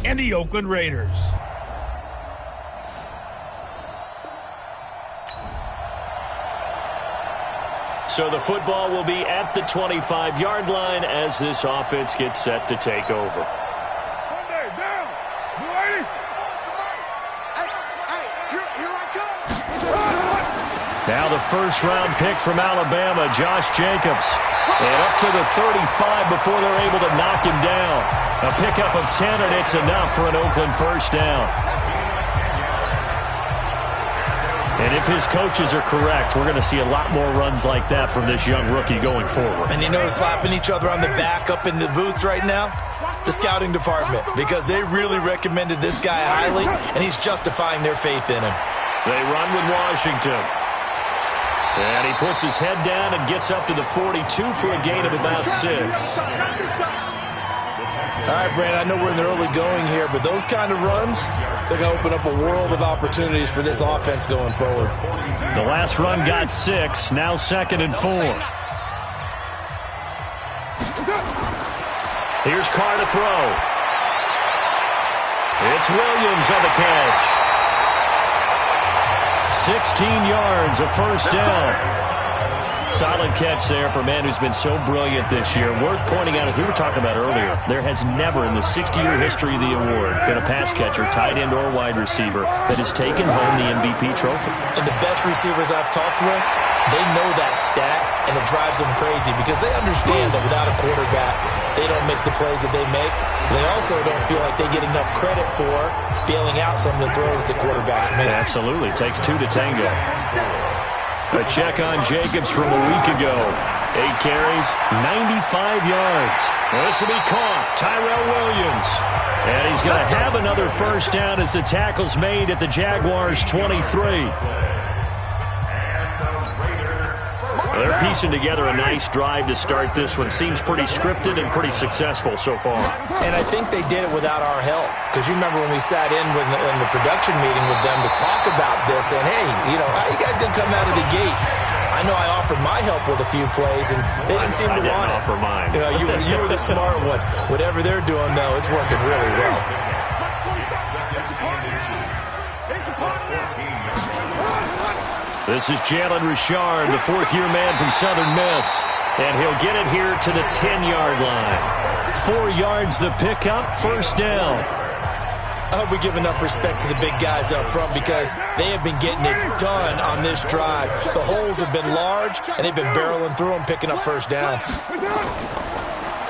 and the Oakland Raiders. So the football will be at the 25-yard line as this offense gets set to take over. Now the first-round pick from Alabama, Josh Jacobs. And up to the 35 before they're able to knock him down. A pickup of 10, and it's enough for an Oakland first down. And if his coaches are correct, we're going to see a lot more runs like that from this young rookie going forward. And you know, slapping each other on the back up in the booths right now? The scouting department, because they really recommended this guy highly, and he's justifying their faith in him. They run with Washington. And he puts his head down and gets up to the 42 for a gain of about 6. All right, Brandon, I know we're in the early going here, but those kind of runs, they're going to open up a world of opportunities for this offense going forward. The last run got 6, now 2nd and 4. Here's Carr to throw. It's Williams on the catch. 16 yards, a first down. Solid catch there for a man who's been so brilliant this year. Worth pointing out, as we were talking about earlier, there has never in the 60-year history of the award been a pass catcher, tight end, or wide receiver that has taken home the MVP trophy. And the best receivers I've talked with, they know that stat, and it drives them crazy because they understand that without a quarterback, they don't make the plays that they make. They also don't feel like they get enough credit for bailing out some of the throws the quarterbacks make. Absolutely. It takes 2 to tango. A check on Jacobs from a week ago. 8 carries, 95 yards. This will be caught. Tyrell Williams. And he's going to have another first down as the tackle's made at the Jaguars' 23. They're piecing together a nice drive to start this one. Seems pretty scripted and pretty successful so far. And I think they did it without our help. Because you remember when we sat in the production meeting with them to talk about this, and hey, you know, how you guys going to come out of the gate? I know I offered my help with a few plays, and they didn't seem to want it. I didn't offer mine. You know, you were the smart one. Whatever they're doing, though, it's working really well. This is Jalen Richard, the fourth-year man from Southern Miss. And he'll get it here to the 10-yard line. 4 yards the pickup, first down. I hope we give enough respect to the big guys up front because they have been getting it done on this drive. The holes have been large, and they've been barreling through them, picking up first downs.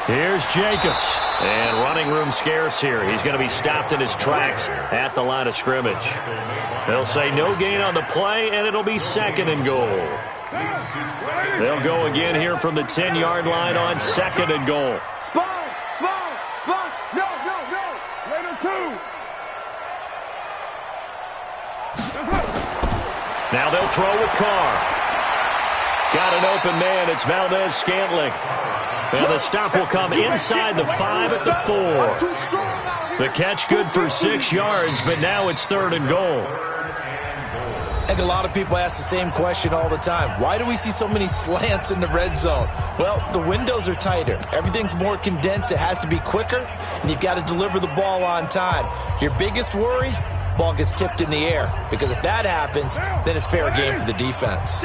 Here's Jacobs. And running room scarce here. He's going to be stopped in his tracks at the line of scrimmage. They'll say no gain on the play, and it'll be 2nd and goal. They'll go again here from the 10-yard line on 2nd and goal. Sponge! No! Later 2! Now they'll throw with Carr. Got an open man. It's Valdez-Scantling. And the stop will come inside the 5 at the 4. The catch good for 6 yards, but now it's 3rd and goal. And a lot of people ask the same question all the time. Why do we see so many slants in the red zone? Well, the windows are tighter. Everything's more condensed. It has to be quicker, and you've got to deliver the ball on time. Your biggest worry? Ball gets tipped in the air. Because if that happens, then it's fair game for the defense.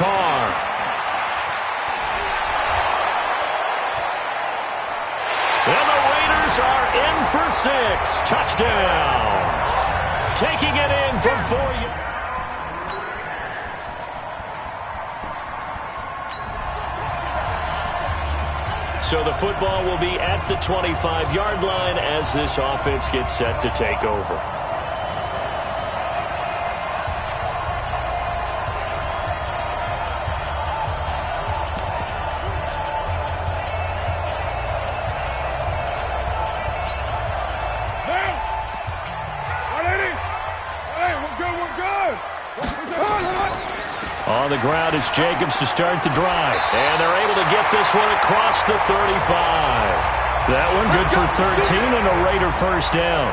Carr. And the Raiders are in for 6. Touchdown. Taking it in from 4 yards. So the football will be at the 25-yard line as this offense gets set to take over. On the ground, it's Jacobs to start the drive. And they're able to get this one across the 35. That one good for 13 and a Raider first down.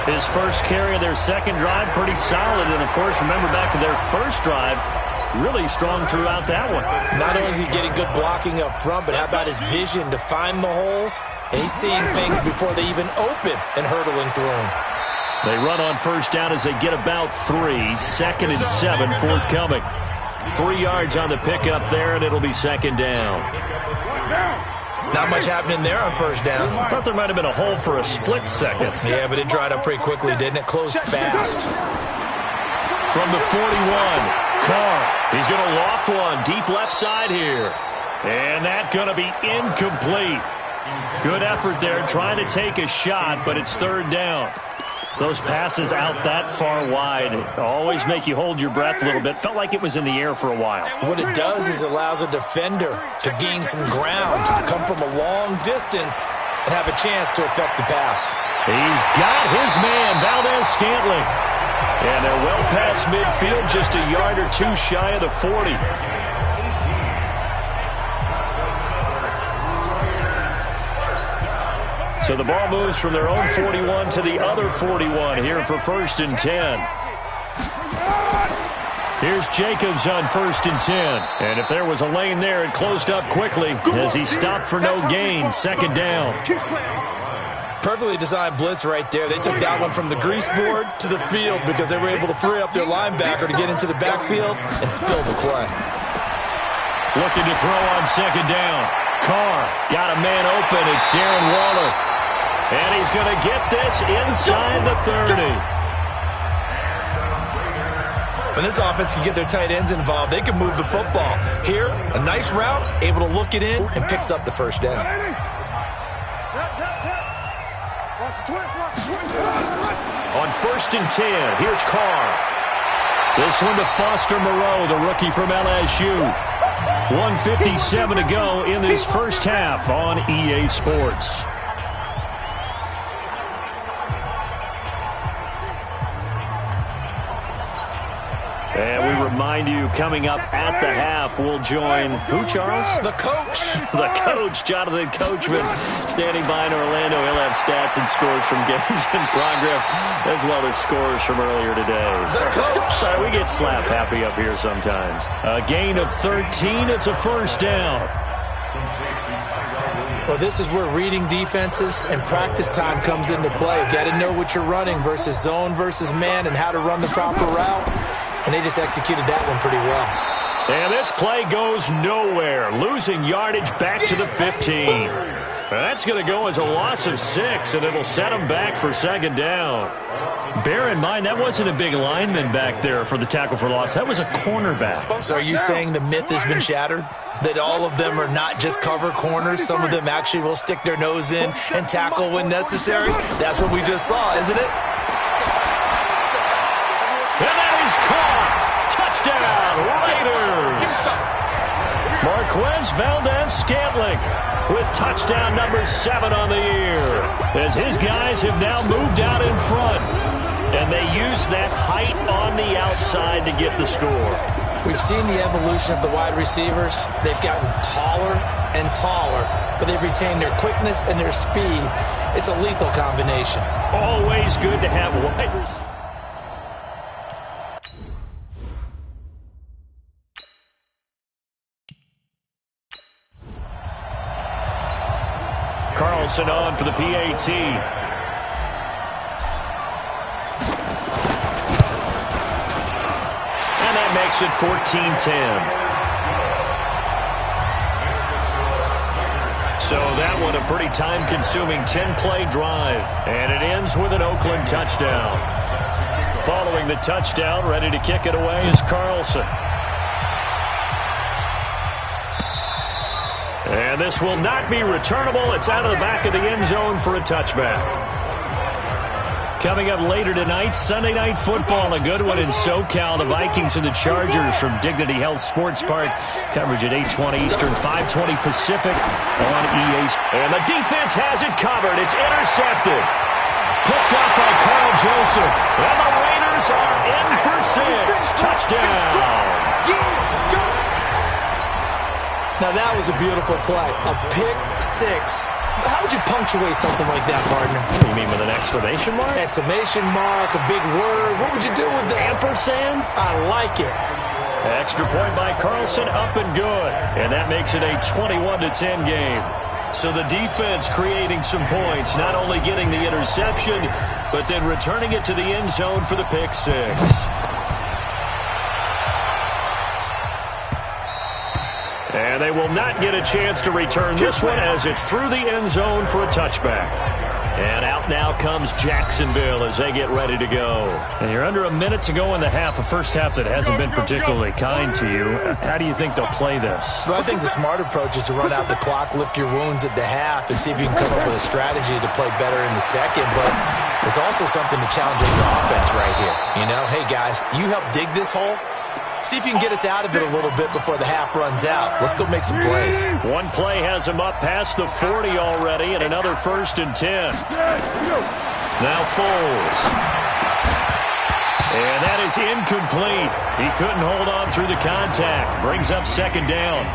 His first carry of their second drive, pretty solid. And, of course, remember back to their first drive, really strong throughout that one. Not only is he getting good blocking up front, but how about his vision to find the holes? And he's seeing things before they even open and hurdling through them. They run on first down as they get about 3. 2nd and 7 forthcoming. 3 yards on the pickup there, and it'll be 2nd down. Not much happening there on first down. I thought there might have been a hole for a split second. Yeah, but it dried up pretty quickly, didn't it? Closed fast. From the 41, Carr. He's going to loft one deep left side here. And that's going to be incomplete. Good effort there trying to take a shot, but it's 3rd down. Those passes out that far wide always make you hold your breath a little bit. Felt like it was in the air for a while. What it does is allows a defender to gain some ground, come from a long distance, and have a chance to affect the pass. He's got his man, Valdez-Scantling. And they're well past midfield, just a yard or 2 shy of the 40. So the ball moves from their own 41 to the other 41 here for 1st and 10. Here's Jacobs on 1st and 10. And if there was a lane there, it closed up quickly as he stopped for no gain. 2nd down. Perfectly designed blitz right there. They took that one from the grease board to the field because they were able to free up their linebacker to get into the backfield and spill the play. Looking to throw on 2nd down. Carr got a man open. It's Darren Waller. And he's going to get this inside the 30. When this offense can get their tight ends involved, they can move the football. Here, a nice route, able to look it in, and picks up the 1st down. On 1st and 10, here's Carr. This one to Foster Moreau, the rookie from LSU. 1:57 to go in this first half on EA Sports. And we remind you, coming up at the half, we'll join who, Charles? The coach. The coach, Jonathan Coachman, standing by in Orlando. He'll have stats and scores from games in progress, as well as scores from earlier today. The coach. Sorry, we get slap happy up here sometimes. A gain of 13. It's a 1st down. Well, this is where reading defenses and practice time comes into play. Got to know what you're running versus zone versus man and how to run the proper route. And they just executed that one pretty well. And this play goes nowhere. Losing yardage back to the 15. That's going to go as a loss of 6, and it'll set them back for 2nd down. Bear in mind, that wasn't a big lineman back there for the tackle for loss. That was a cornerback. So are you saying the myth has been shattered? That all of them are not just cover corners? Some of them actually will stick their nose in and tackle when necessary? That's what we just saw, isn't it? And that is caught. Touchdown, Raiders. Marquez Valdez-Scantling with touchdown number 7 on the year, as his guys have now moved out in front, and they use that height on the outside to get the score. We've seen the evolution of the wide receivers. They've gotten taller and taller, but they've retained their quickness and their speed. It's a lethal combination. Always good to have wide receivers. Carlson on for the PAT. And that makes it 14-10. So that one a pretty time-consuming 10-play drive. And it ends with an Oakland touchdown. Following the touchdown, ready to kick it away is Carlson. And this will not be returnable. It's out of the back of the end zone for a touchback. Coming up later tonight, Sunday Night Football, a good one in SoCal. The Vikings and the Chargers from Dignity Health Sports Park. Coverage at 8:20 Eastern, 5:20 Pacific on EA. And the defense has it covered. It's intercepted. Picked up by Carl Joseph. And the Raiders are in for 6. Touchdown. Now, that was a beautiful play. A pick 6. How would you punctuate something like that, partner? You mean with an exclamation mark? Exclamation mark, a big word. What would you do with that? Ampersand? I like it. Extra point by Carlson, up and good. And that makes it a 21-10 game. So the defense creating some points, not only getting the interception, but then returning it to the end zone for the pick six. And they will not get a chance to return this one as it's through the end zone for a touchback. And out now comes Jacksonville as they get ready to go. And you're under a minute to go in the half, a first half that hasn't been particularly kind to you. How do you think they'll play this? Well, I think the smart approach is to run out the clock, lick your wounds at the half, and see if you can come up with a strategy to play better in the second. But there's also something to challenge your offense right here. You know, hey, guys, you help dig this hole. See if you can get us out of it a little bit before the half runs out. Let's go make some plays. One play has him up past the 40 already, and another 1st and 10. Now Foles. And that is incomplete. He couldn't hold on through the contact. Brings up 2nd down.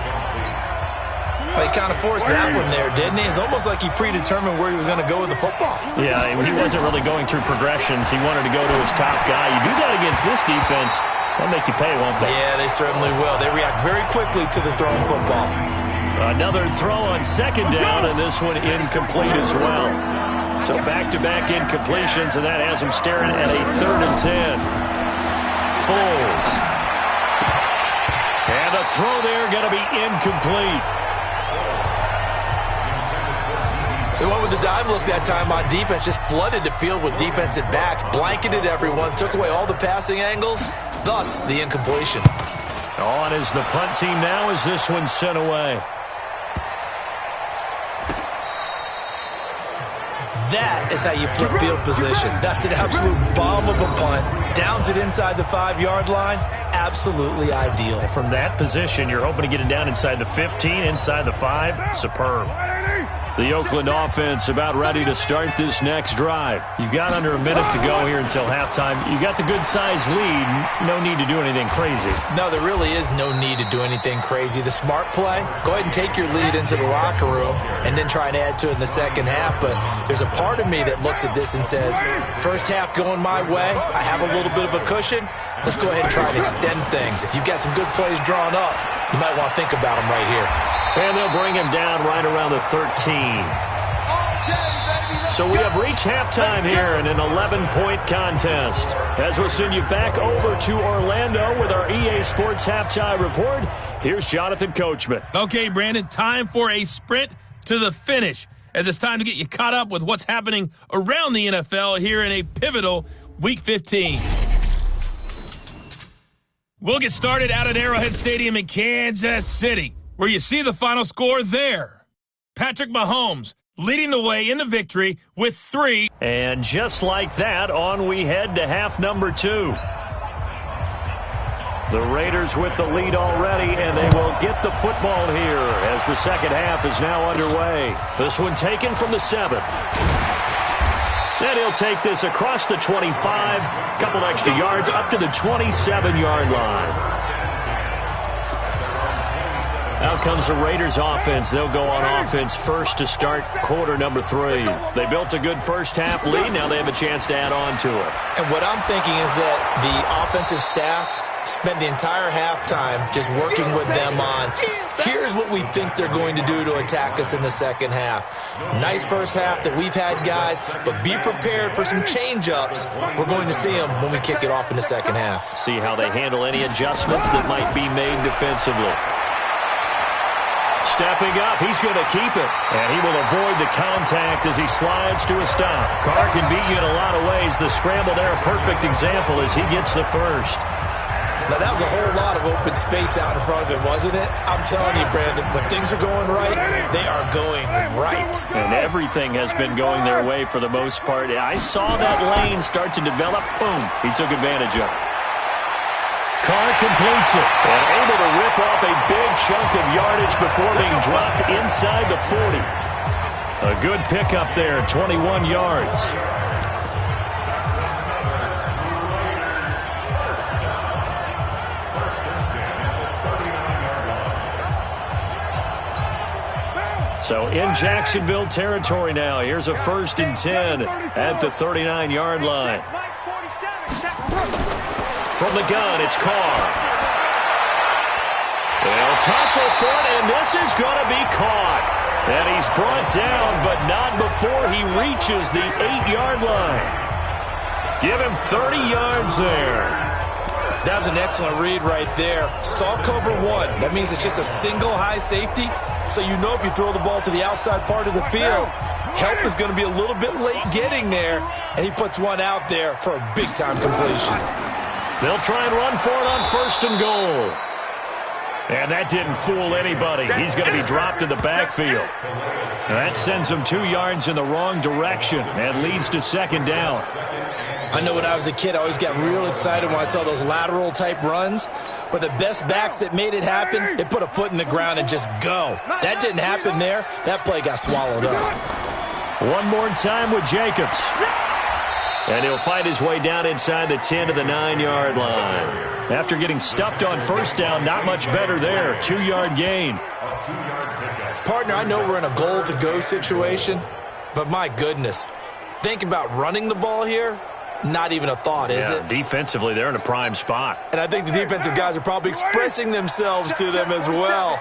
Well, he kind of forced that one there, didn't he? It's almost like he predetermined where he was going to go with the football. Yeah, he wasn't really going through progressions. He wanted to go to his top guy. You do that against this defense, they'll make you pay, won't they? Yeah, they certainly will. They react very quickly to the thrown football. Another throw on 2nd down, and this one incomplete as well. So back-to-back incompletions, and that has him staring at a 3rd and 10. Foles. And the throw there going to be incomplete. They went with the dime look that time on defense, just flooded the field with defensive backs, blanketed everyone, took away all the passing angles, thus the incompletion. On is the punt team now as this one's sent away. That is how you flip field position. That's an absolute bomb of a punt. Downs it inside the 5-yard line. Absolutely ideal. From that position, you're hoping to get it down inside the 15, inside the 5. Superb. The Oakland offense about ready to start this next drive. You've got under a minute to go here until halftime. You got the good-sized lead. No need to do anything crazy. No, there really is no need to do anything crazy. The smart play, go ahead and take your lead into the locker room and then try and add to it in the second half. But there's a part of me that looks at this and says, first half going my way, I have a little bit of a cushion. Let's go ahead and try and extend things. If you've got some good plays drawn up, you might want to think about them right here. And they'll bring him down right around the 13. So we have reached halftime here in an 11-point contest. As we'll send you back over to Orlando with our EA Sports Halftime Report, here's Jonathan Coachman. Okay, Brandon, time for a sprint to the finish, as it's time to get you caught up with what's happening around the NFL here in a pivotal Week 15. We'll get started out at Arrowhead Stadium in Kansas City, where you see the final score there. Patrick Mahomes leading the way in the victory with 3. And just like that, on we head to half number 2. The Raiders with the lead already, and they will get the football here as the second half is now underway. This one taken from the 7. And he'll take this across the 25, couple extra yards up to the 27-yard line. Out comes the Raiders offense. They'll go on offense first to start quarter number 3. They built a good first half lead. Now they have a chance to add on to it. And what I'm thinking is that the offensive staff spent the entire halftime just working with them on, here's what we think they're going to do to attack us in the second half. Nice first half that we've had, guys, but be prepared for some change-ups. We're going to see them when we kick it off in the second half. See how they handle any adjustments that might be made defensively. Stepping up, he's going to keep it. And he will avoid the contact as he slides to a stop. Carr can beat you in a lot of ways. The scramble there, a perfect example as he gets the first. Now, that was a whole lot of open space out in front of him, wasn't it? I'm telling you, Brandon, when things are going right, they are going right. And everything has been going their way for the most part. I saw that lane start to develop. Boom, he took advantage of it. Carr completes it and able to rip off a big chunk of yardage before being dropped inside the 40. A good pickup there, 21 yards. So in Jacksonville territory now. Here's a 1st and 10 at the 39-yard line. From the gun, it's Carr. tussle for it, and this is going to be caught. And he's brought down, but not before he reaches the 8-yard line. Give him 30 yards there. That was an excellent read right there. Saw cover one. That means it's just a single high safety. So you know if you throw the ball to the outside part of the field, help is going to be a little bit late getting there. And he puts one out there for a big-time completion. They'll try and run for it on 1st and goal. And that didn't fool anybody. He's going to be dropped in the backfield. And that sends him 2 yards in the wrong direction and leads to 2nd down. I know when I was a kid, I always got real excited when I saw those lateral-type runs. But the best backs that made it happen, they put a foot in the ground and just go. That didn't happen there. That play got swallowed up. One more time with Jacobs. And he'll fight his way down inside the 10 to the 9-yard line. After getting stuffed on 1st down, not much better there. 2-yard gain. Partner, I know we're in a goal-to-go situation, but my goodness. Think about running the ball here. Not even a thought, is it? Defensively, they're in a prime spot. And I think the defensive guys are probably expressing themselves to them as well.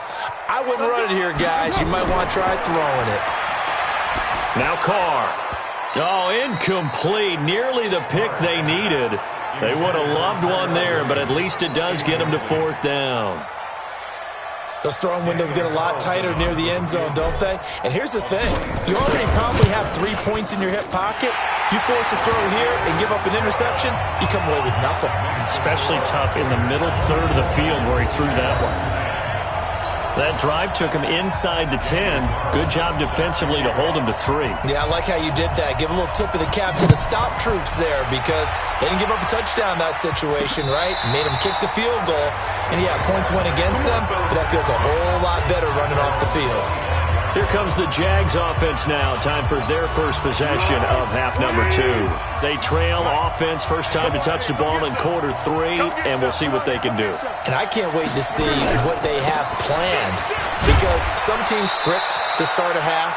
I wouldn't run it here, guys. You might want to try throwing it. Now Carr. Oh, incomplete. Nearly the pick they needed. They would have loved one there, but at least it does get them to 4th down. Those throwing windows get a lot tighter near the end zone, don't they? And here's the thing. You already probably have 3 points in your hip pocket. You force a throw here and give up an interception, you come away with nothing. Especially tough in the middle third of the field where he threw that one. That drive took him inside the 10. Good job defensively to hold him to 3. Yeah, I like how you did that. Give a little tip of the cap to the stop troops there because they didn't give up a touchdown in that situation, right? Made them kick the field goal. And, yeah, points went against them, but that feels a whole lot better running off the field. Here comes the Jags offense now. Time for their first possession of half number 2. They trail offense, first time to touch the ball in quarter 3, and we'll see what they can do. And I can't wait to see what they have planned because some teams script to start a half.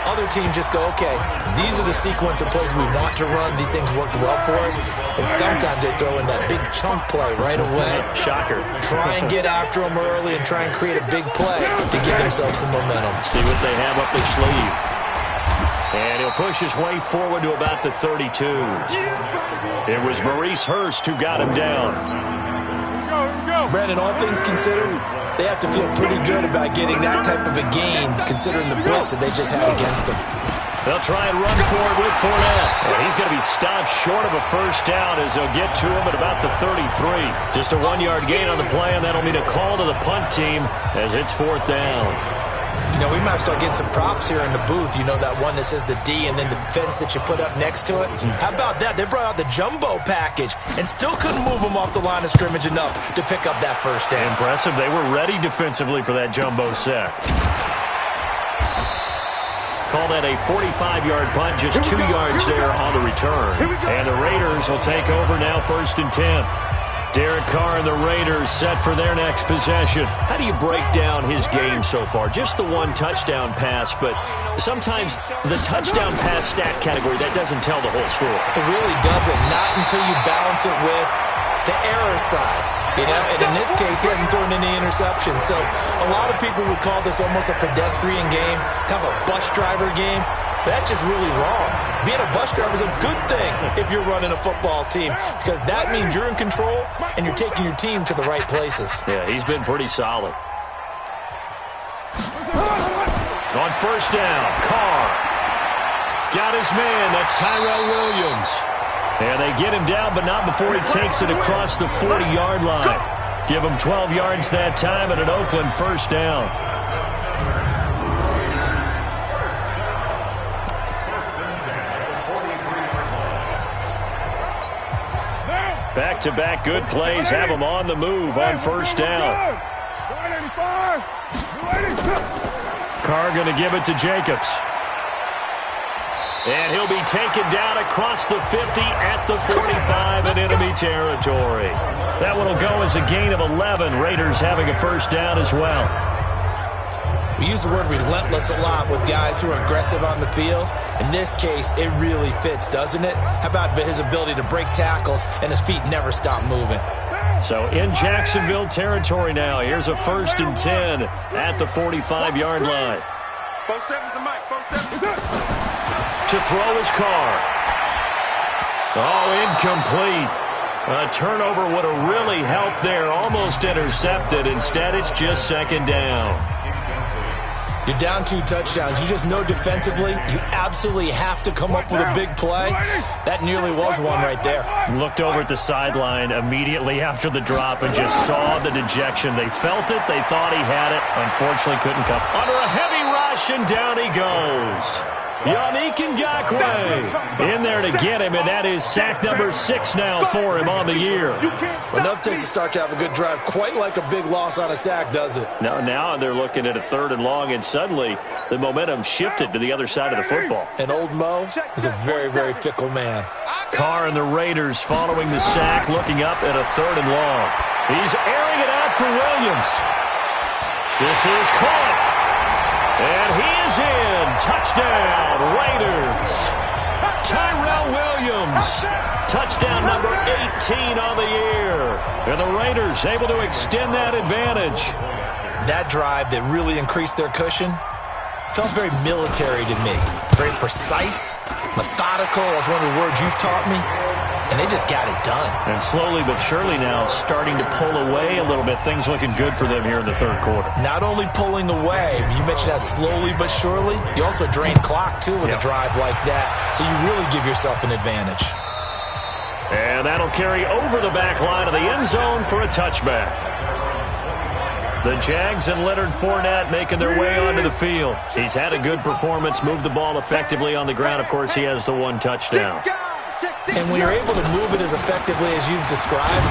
Other teams just go, okay, these are the sequence of plays we want to run. These things worked well for us. And sometimes they throw in that big chunk play right away. Shocker. Try and get after them early and try and create a big play to give themselves some momentum. See what they have up their sleeve. And he'll push his way forward to about the 32. It was Maurice Hurst who got him down. Brandon, all things considered, they have to feel pretty good about getting that type of a gain, considering the blitz that they just had against them. They'll try and run for it with Fournette. And he's going to be stopped short of a 1st down as they'll get to him at about the 33. Just a 1-yard gain on the play, and that'll mean a call to the punt team as it's 4th down. You know, we might start getting some props here in the booth. You know, that one that says the D and then the fence that you put up next to it. How about that? They brought out the jumbo package and still couldn't move them off the line of scrimmage enough to pick up that 1st down. Impressive. They were ready defensively for that jumbo set. Call that a 45-yard punt, just 2 yards there on the return. And the Raiders will take over now 1st and 10. Derek Carr and the Raiders set for their next possession. How do you break down his game so far? Just the 1 touchdown pass, but sometimes the touchdown pass stat category, that doesn't tell the whole story. It really doesn't, not until you balance it with the error side. You know, and in this case, he hasn't thrown any interceptions. So a lot of people would call this almost a pedestrian game, kind of a bus driver game. But that's just really wrong. Being a bus driver is a good thing if you're running a football team because that means you're in control and you're taking your team to the right places. Yeah, he's been pretty solid. On 1st down, Carr got his man. That's Tyrell Williams. And they get him down, but not before he takes it across the 40-yard line. Give him 12 yards that time and an Oakland 1st down. Back-to-back good plays have him on the move on 1st down. Carr going to give it to Jacobs. And he'll be taken down across the 50 at the 45 in enemy territory. That one will go as a gain of 11. Raiders having a 1st down as well. We use the word relentless a lot with guys who are aggressive on the field. In this case, it really fits, doesn't it? How about his ability to break tackles and his feet never stop moving? So in Jacksonville territory now. Here's a 1st and 10 at the 45-yard line. 4-7's the mic. 4-7. To throw his car. Oh, incomplete. A turnover would have really helped there. Almost intercepted. Instead, it's just 2nd down. You're down 2 touchdowns. You just know defensively you absolutely have to come up with a big play. That nearly was one right there. Looked over at the sideline immediately after the drop and just saw the dejection. They felt it. They thought he had it. Unfortunately, couldn't come. Under a heavy rush, and down he goes. Yannick Ngakoue in there to get him, and that is sack number 6 now for him on the year. Enough takes a start to have a good drive. Quite like a big loss on a sack, does it? Now they're looking at a 3rd and long, and suddenly the momentum shifted to the other side of the football. And old Mo is a very, very fickle man. Carr and the Raiders following the sack, looking up at a 3rd and long. He's airing it out for Williams. This is caught. And he is in. Touchdown, Raiders. Tyrell Williams. Touchdown number 18 on the year. And the Raiders able to extend that advantage. That drive that really increased their cushion felt very military to me. Very precise, methodical. That's one of the words you've taught me. And they just got it done. And slowly but surely now starting to pull away a little bit. Things looking good for them here in the 3rd quarter. Not only pulling away, but you mentioned that slowly but surely. You also drain clock, too, with a drive like that. So you really give yourself an advantage. And that'll carry over the back line of the end zone for a touchback. The Jags and Leonard Fournette making their way onto the field. He's had a good performance, moved the ball effectively on the ground. Of course, he has the 1 touchdown. And when you're able to move it as effectively as you've described,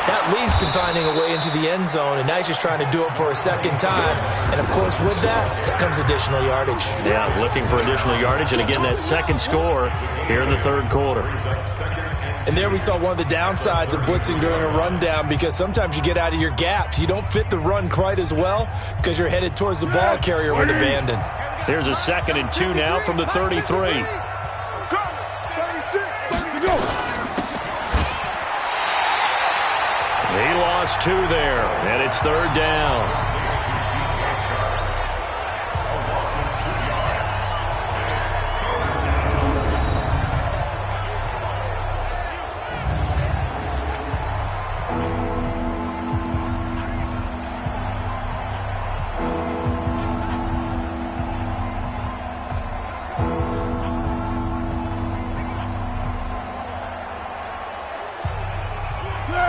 that leads to finding a way into the end zone, and now he's just trying to do it for a 2nd time. And, of course, with that comes additional yardage. Yeah, looking for additional yardage, and again, that 2nd score here in the 3rd quarter. And there we saw one of the downsides of blitzing during a rundown, because sometimes you get out of your gaps. You don't fit the run quite as well because you're headed towards the ball carrier with abandon. Here's a 2nd and 2 now from the 33. He lost 2 there, and it's 3rd down.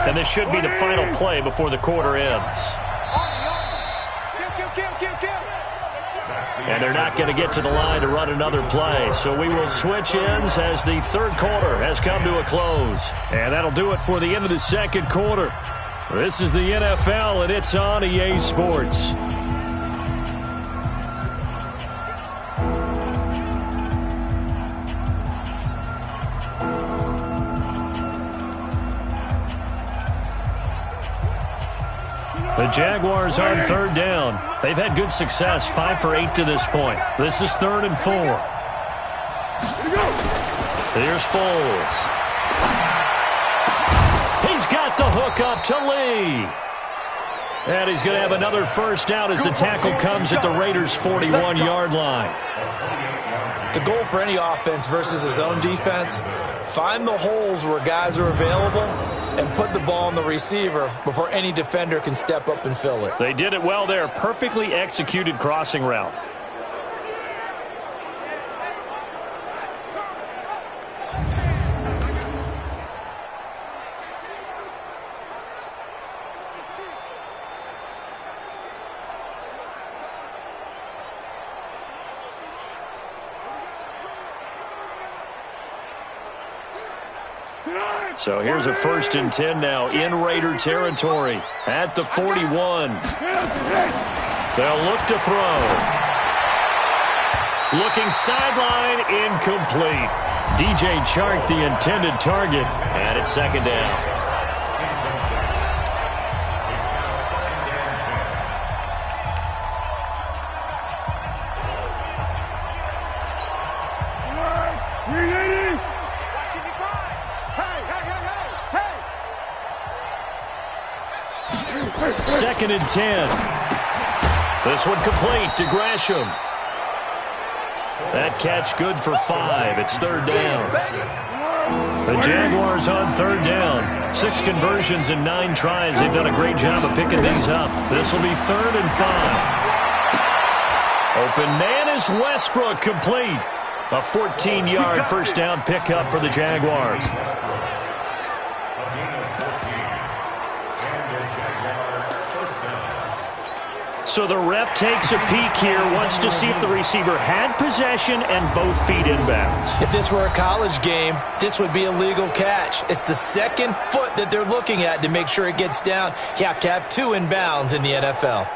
And this should be the final play before the quarter ends. And they're not going to get to the line to run another play. So we will switch ends as the 3rd quarter has come to a close. And that'll do it for the end of the 2nd quarter. This is the NFL, and it's on EA Sports. The Jaguars on 3rd down. They've had good success, 5 for 8 to this point. This is 3rd and 4. Here's Foles. He's got the hook up to Lee. And he's going to have another 1st down as the tackle comes at the Raiders' 41-yard line. The goal for any offense versus his own defense, find the holes where guys are available and put the ball on the receiver before any defender can step up and fill it. They did it well there. Perfectly executed crossing route. So here's a 1st and 10 now in Raider territory at the 41. They'll look to throw. Looking sideline, incomplete. DJ Chark the intended target, and it's 2nd down. 2nd and 10. This one complete to Gresham. That catch good for 5. It's 3rd down. The Jaguars on 3rd down. 6 conversions and 9 tries. They've done a great job of picking things up. This will be 3rd and 5. Open man is Westbrook, complete. A 14-yard first down pickup for the Jaguars. So the ref takes a peek here, wants to see if the receiver had possession and both feet inbounds. If this were a college game, this would be a legal catch. It's the second foot that they're looking at to make sure it gets down. You have to have 2 inbounds in the NFL.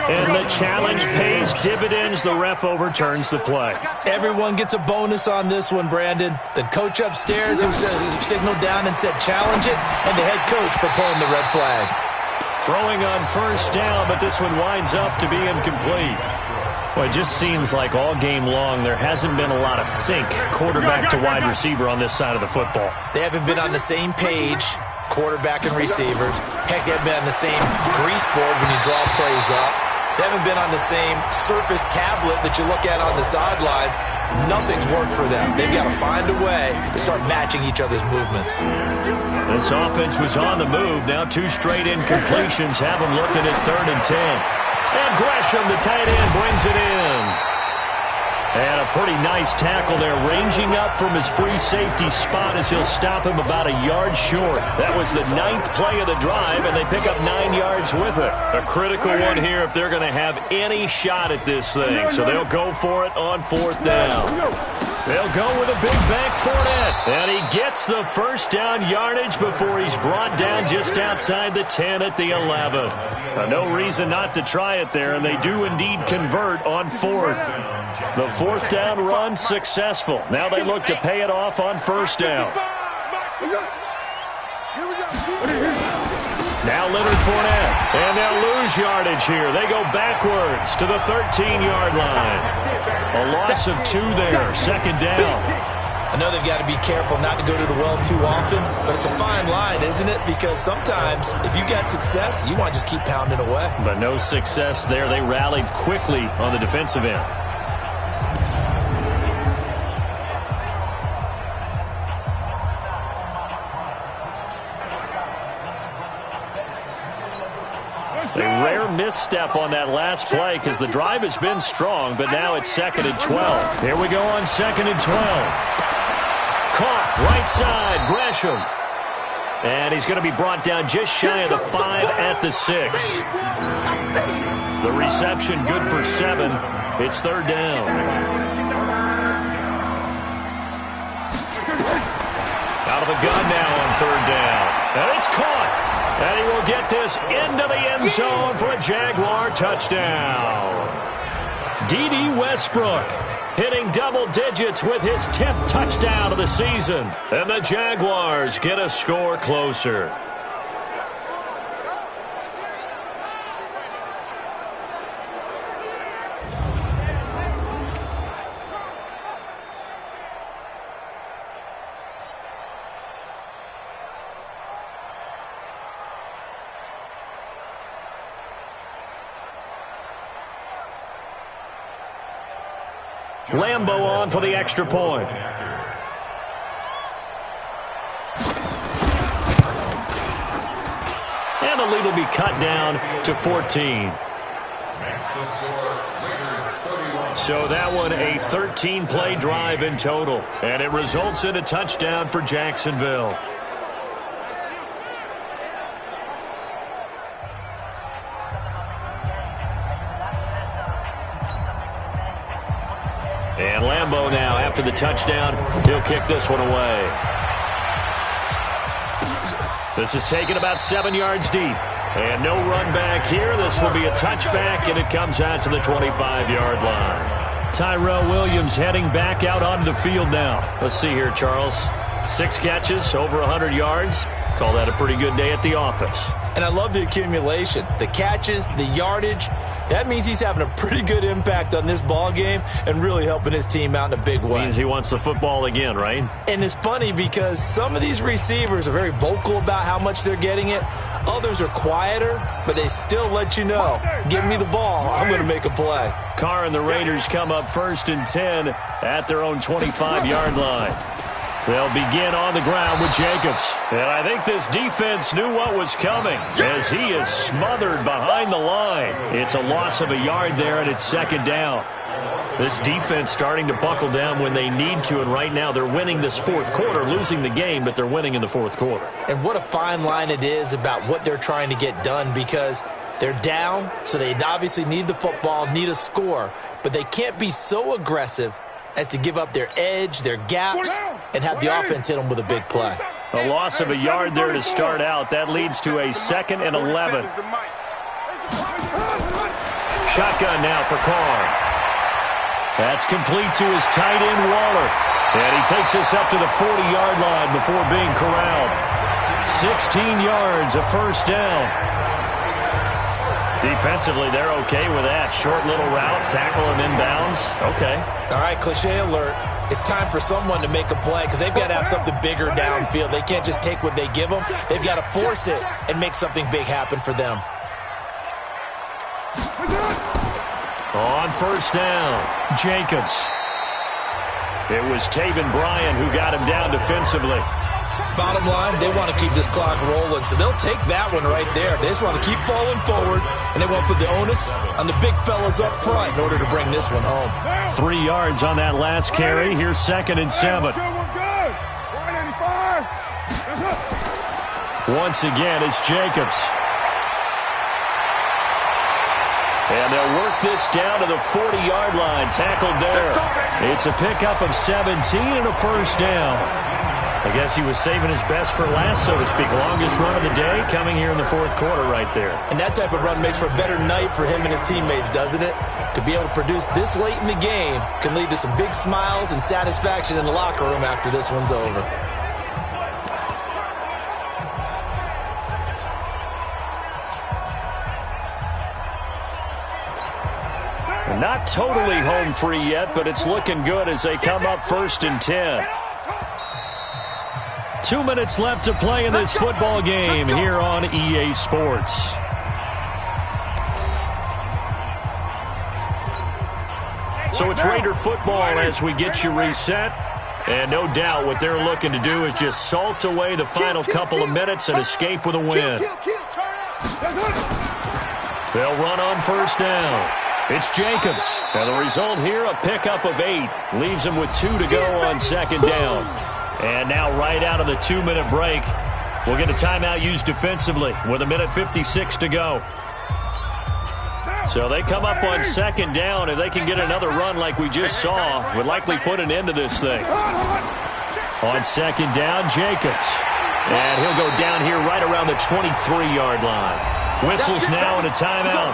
And the challenge pays dividends. The ref overturns the play. Everyone gets a bonus on this one, Brandon. The coach upstairs who signaled down and said challenge it, and the head coach for pulling the red flag. Throwing on first down, but this one winds up to be incomplete. Well, it just seems like all game long there hasn't been a lot of sync quarterback to wide receiver on this side of the football. They haven't been on the same page, quarterback and receivers. Heck, they haven't been on the same grease board when you draw plays up. They haven't been on the same Surface tablet that you look at on the sidelines. Nothing's worked for them. They've got to find a way to start matching each other's movements. This offense was on the move. Now 2 straight incompletions have them looking at 3rd and 10. And Gresham, the tight end, brings it in. And a pretty nice tackle there, ranging up from his free safety spot as he'll stop him about a yard short. That was the 9th play of the drive, and they pick up 9 yards with it. A critical one here if they're going to have any shot at this thing. So they'll go for it on 4th down. They'll go with a big bank Fournette. And he gets the first down yardage before he's brought down just outside the 10 at the 11. No reason not to try it there, and they do indeed convert on 4th. The 4th down run successful. Now they look to pay it off on first down. Now Leonard Fournette. And they'll lose yardage here. They go backwards to the 13-yard line. A loss of 2 there. 2nd down. I know they've got to be careful not to go to the well too often, but it's a fine line, isn't it? Because sometimes if you got success, you want to just keep pounding away. But no success there. They rallied quickly on the defensive end. A rare misstep on that last play because the drive has been strong, but now it's 2nd and 12. Here we go on 2nd and 12. Caught right side, Gresham. And he's going to be brought down just shy of the 5 at the 6. The reception good for 7. It's 3rd down. Out of the gun now on 3rd down. And it's caught. And he will get this into the end zone for a Jaguar touchdown. D.D. Westbrook hitting double digits with his 10th touchdown of the season. And the Jaguars get a score closer. Lambo on for the extra point. And the lead will be cut down to 14. So that one a 13-play drive in total. And it results in a touchdown for Jacksonville. And Lambo now, after the touchdown, he'll kick this one away. This is taken about 7 yards deep. And no run back here. This will be a touchback, and it comes out to the 25-yard line. Tyrell Williams heading back out onto the field now. Let's see here, Charles. 6 catches, over 100 yards. Call that a pretty good day at the office. And I love the accumulation, the catches, the yardage. That means he's having a pretty good impact on this ball game and really helping his team out in a big way. Means he wants the football again, right? And it's funny because some of these receivers are very vocal about how much they're getting it. Others are quieter, but they still let you know, give me the ball, I'm going to make a play. Carr and the Raiders come up 1st and 10 at their own 25-yard line. They'll begin on the ground with Jacobs. And I think this defense knew what was coming as he is smothered behind the line. It's a loss of a yard there, and it's 2nd down. This defense starting to buckle down when they need to, and right now they're winning this 4th quarter, losing the game, but they're winning in the 4th quarter. And what a fine line it is about what they're trying to get done, because they're down, so they obviously need the football, need a score, but they can't be so aggressive as to give up their edge, their gaps, and have the offense hit them with a big play. A loss of a yard there to start out. That leads to a 2nd and 11. Shotgun now for Carr. That's complete to his tight end, Waller. And he takes this up to the 40-yard line before being corralled. 16 yards, a 1st down. Defensively, they're okay with that. Short little route, tackle him inbounds. Okay. All right, cliche alert. It's time for someone to make a play because they've got to have something bigger downfield. They can't just take what they give them. They've got to force it and make something big happen for them. On 1st down, Jacobs. It was Taven Bryan who got him down defensively. Bottom line, they want to keep this clock rolling, so they'll take that one right there. They just want to keep falling forward, and they want to put the onus on the big fellas up front in order to bring this one home. 3 yards on that last carry. Here's 2nd and 7. Once again, it's Jacobs. And they'll work this down to the 40-yard line, tackled there. It's a pickup of 17 and a 1st down. I guess he was saving his best for last, so to speak. Longest run of the day coming here in the 4th quarter right there. And that type of run makes for a better night for him and his teammates, doesn't it? To be able to produce this late in the game can lead to some big smiles and satisfaction in the locker room after this one's over. Not totally home free yet, but it's looking good as they come up 1st and 10. 2 minutes left to play in this football game here on EA Sports. So it's Raider football as we get you reset. And no doubt what they're looking to do is just salt away the final couple of minutes and escape with a win. They'll run on 1st down. It's Jacobs. And the result here, a pickup of 8. Leaves him with 2 to go on 2nd down. And now right out of the 2-minute break, we'll get a timeout used defensively with 1:56 to go. So they come up on 2nd down. If they can get another run like we just saw, would likely put an end to this thing. On 2nd down, Jacobs. And he'll go down here right around the 23-yard line. Whistles now and a timeout.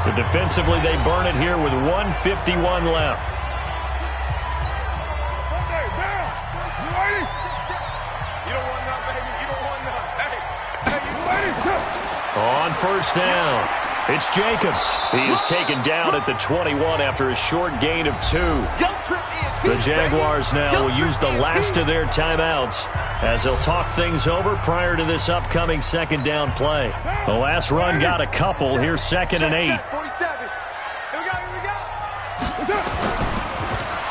So defensively, they burn it here with 1:51 left. On 1st down, it's Jacobs. He is taken down at the 21 after a short gain of 2. The Jaguars now will use the last of their timeouts as they'll talk things over prior to this upcoming 2nd down play. The last run got a couple. Here's 2nd and 8.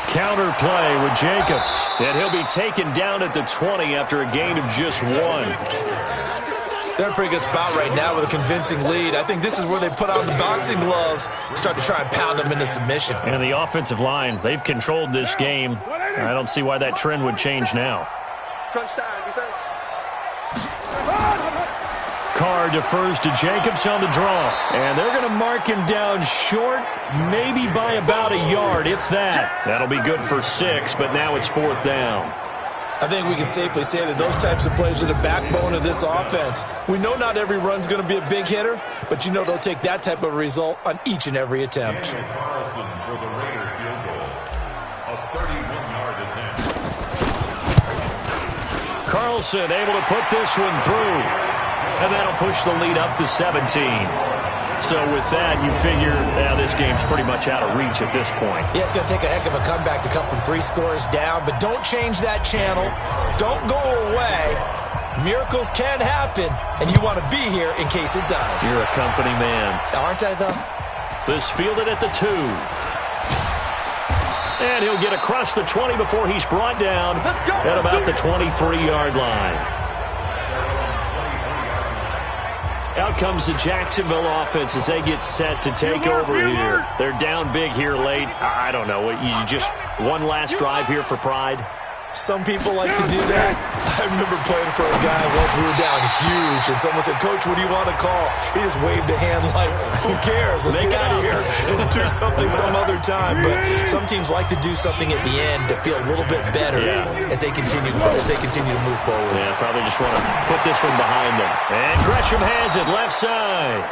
Counter play with Jacobs. And he'll be taken down at the 20 after a gain of just 1. They're in a pretty good spot right now with a convincing lead. I think this is where they put on the boxing gloves, start to try and pound them into submission. And the offensive line, they've controlled this game. I don't see why that trend would change now. Crunch time, defense. Carr defers to Jacobs on the draw. And they're going to mark him down short, maybe by about a yard, if that. That'll be good for 6, but now it's 4th down. I think we can safely say that those types of plays are the backbone of this offense. We know not every run's going to be a big hitter, but you know they'll take that type of result on each and every attempt. Carlson for the Raider field goal. A 31-yard attempt. Carlson able to put this one through. And that'll push the lead up to 17. So with that, you figure this game's pretty much out of reach at this point. Yeah, it's going to take a heck of a comeback to come from 3 scores down, but don't change that channel. Don't go away. Miracles can happen, and you want to be here in case it does. You're a company man. Aren't I, though? This fielded at the 2. And he'll get across the 20 before he's brought down at about the 23-yard line. Out comes the Jacksonville offense as they get set to take over here. They're down big here late. I don't know. You just one last drive here for pride? Some people like to do that. I remember playing for a guy once we were down huge, and someone said, "Coach, what do you want to call?" He just waved a hand like, "Who cares? Let's get out of here and do something some other time." But some teams like to do something at the end to feel a little bit better as they continue to move forward. Yeah, probably just want to put this one behind them. And Gresham has it left side.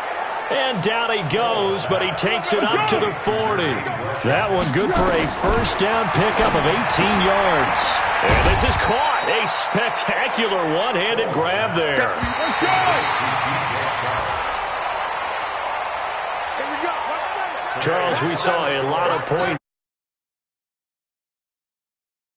And down he goes, but he takes it up to the 40. That one good for a first down pickup of 18 yards. And this is caught. A spectacular one-handed grab there. Charles, we saw a lot of points.